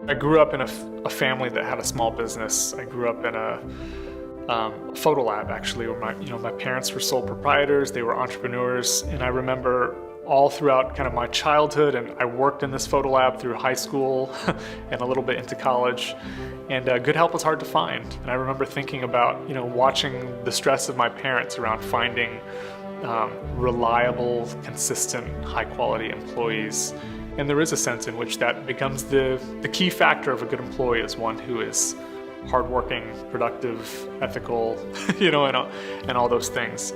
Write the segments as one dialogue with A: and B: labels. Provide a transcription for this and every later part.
A: I grew up in a family that had a small business. I grew up in a photo lab, actually, where my parents were sole proprietors. They were entrepreneurs, and I remember all throughout kind of my childhood, and I worked in this photo lab through high school and a little bit into college. And good help was hard to find. And I remember thinking about, watching the stress of my parents around finding reliable, consistent, high-quality employees. And there is a sense in which that becomes the key factor of a good employee, is one who is hardworking, productive, ethical, and all those things.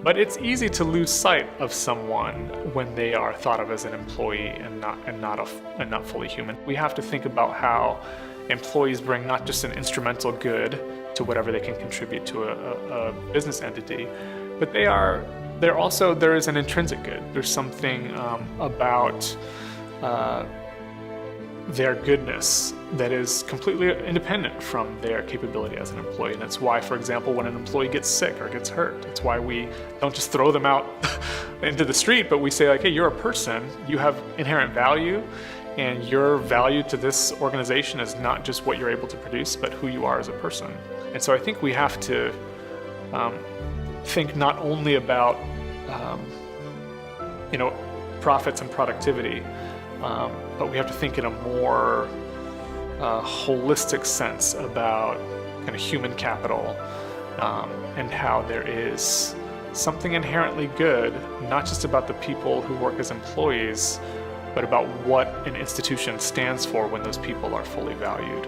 A: But it's easy to lose sight of someone when they are thought of as an employee and not fully human. We have to think about how employees bring not just an instrumental good to whatever they can contribute to a business entity, but there is an intrinsic good. There's something about their goodness that is completely independent from their capability as an employee. And that's why, for example, when an employee gets sick or gets hurt, it's why we don't just throw them out into the street, but we say, like, hey, you're a person, you have inherent value, and your value to this organization is not just what you're able to produce, but who you are as a person. And so I think we have to think not only about profits and productivity, but we have to think in a more holistic sense about kind of human capital, and how there is something inherently good, not just about the people who work as employees, but about what an institution stands for when those people are fully valued.